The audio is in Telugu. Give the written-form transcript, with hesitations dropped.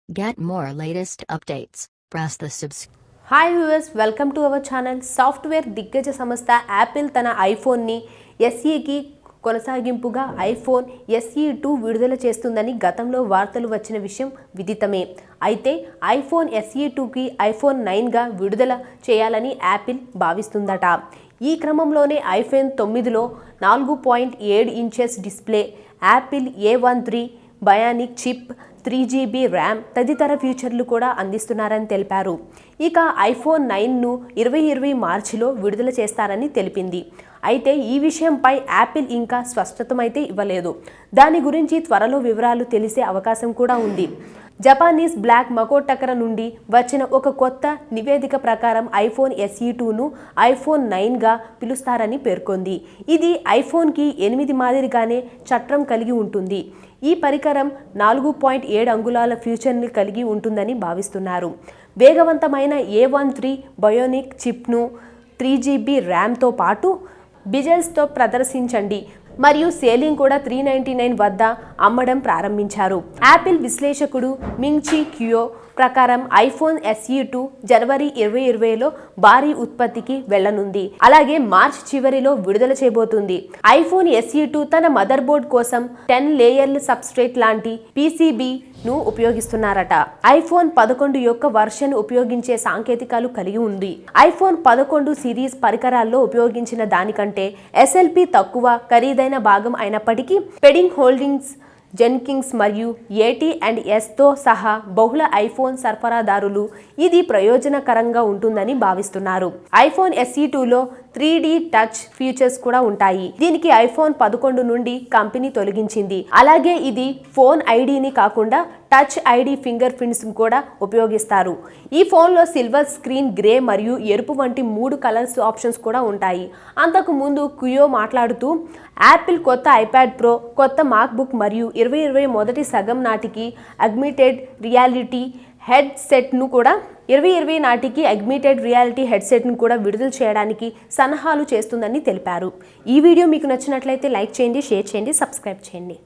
Get more latest updates. Press the subscribe. Hi viewers, welcome to our channel. Software దిగ్గజ సంస్థ యాపిల్ తన ఐఫోన్ని ఎస్ఈకి కొనసాగింపుగా ఐఫోన్ SE2 విడుదల చేస్తుందని గతంలో వార్తలు వచ్చిన విషయం విదితమే. అయితే ఐఫోన్ SE2కి iPhone 9గా విడుదల చేయాలని యాపిల్ భావిస్తుందట. ఈ క్రమంలోనే iPhone 9లో 4.7 inches display, Apple A13 Bionic chip, 3GB RAM తదితర ఫీచర్లు కూడా అందిస్తున్నారని తెలిపారు. ఇక iPhone 9ను 2020 మార్చిలో విడుదల చేస్తారని తెలిపింది. అయితే ఈ విషయంపై యాపిల్ ఇంకా స్పష్టతమైతే ఇవ్వలేదు. దాని గురించి త్వరలో వివరాలు తెలిసే అవకాశం కూడా ఉంది. జపానీస్ బ్లాక్ మకోటకర నుండి వచ్చిన ఒక కొత్త నివేదిక ప్రకారం iPhone SE2ను iPhone 9గా పిలుస్తారని పేర్కొంది. ఇది iPhoneకి 8 మాదిరిగానే చట్రం కలిగి ఉంటుంది. ఈ పరికరం 4.7 అంగుళాల ఫ్యూచర్ని కలిగి ఉంటుందని భావిస్తున్నారు. వేగవంతమైన A13 బయోనిక్ చిప్ను 3GB ర్యామ్తో పాటు బిజెల్స్తో ప్రదర్శించండి మరియు సేలింగ్ కూడా $399 వద్ద అమ్మడం ప్రారంభించారు. యాపిల్ విశ్లేషకుడు మింగ్-చి క్యుయో ప్రకారం iPhone SE2 జనవరి 2020లో భారీ ఉత్పత్తికి వెళ్లనుంది. అలాగే మార్చ్ చివరిలో విడుదల చేయబోతుంది. iPhone SE2 తన మదర్ బోర్డ్ కోసం 10 లేయర్ల సబ్స్ట్రేట్ లాంటి PCBను ఉపయోగిస్తున్నారట. iPhone 11 యొక్క వర్షన్ ఉపయోగించే సాంకేతికాలు కలిగి ఉంది. iPhone 11 సిరీస్ పరికరాల్లో ఉపయోగించిన దానికంటే SLP తక్కువ ఖరీదైన భాగం అయినప్పటికీ పెడింగ్ హోల్డింగ్స్, జెన్కిన్స్ మరియు AT&Sతో సహా బహుళ ఐఫోన్ సరఫరాదారులు ఇది ప్రయోజనకరంగా ఉంటుందని భావిస్తున్నారు. iPhone SE2లో 3D టచ్ ఫీచర్స్ కూడా ఉంటాయి. దీనికి iPhone 11 నుండి కంపెనీ తొలగించింది. అలాగే ఇది ఫోన్ ఐడిని కాకుండా టచ్ ఐడి ఫింగర్ ప్రింట్స్ కూడా ఉపయోగిస్తారు. ఈ ఫోన్లో సిల్వర్ స్క్రీన్, గ్రే మరియు ఎరుపు వంటి 3 కలర్స్ ఆప్షన్స్ కూడా ఉంటాయి. అంతకు ముందు కుయో మాట్లాడుతూ యాపిల్ కొత్త iPad Pro, కొత్త MacBook మరియు 2020 మొదటి సగం నాటికి అగ్మెంటెడ్ రియాలిటీ హెడ్సెట్ను కూడా 2020 నాటికి అగ్మెంటెడ్ రియాలిటీ హెడ్సెట్ను కూడా విడుదల చేయడానికి సన్నాహాలు చేస్తుందని తెలిపారు. ఈ వీడియో మీకు నచ్చినట్లయితే లైక్ చేయండి, షేర్ చేయండి, సబ్స్క్రైబ్ చేయండి.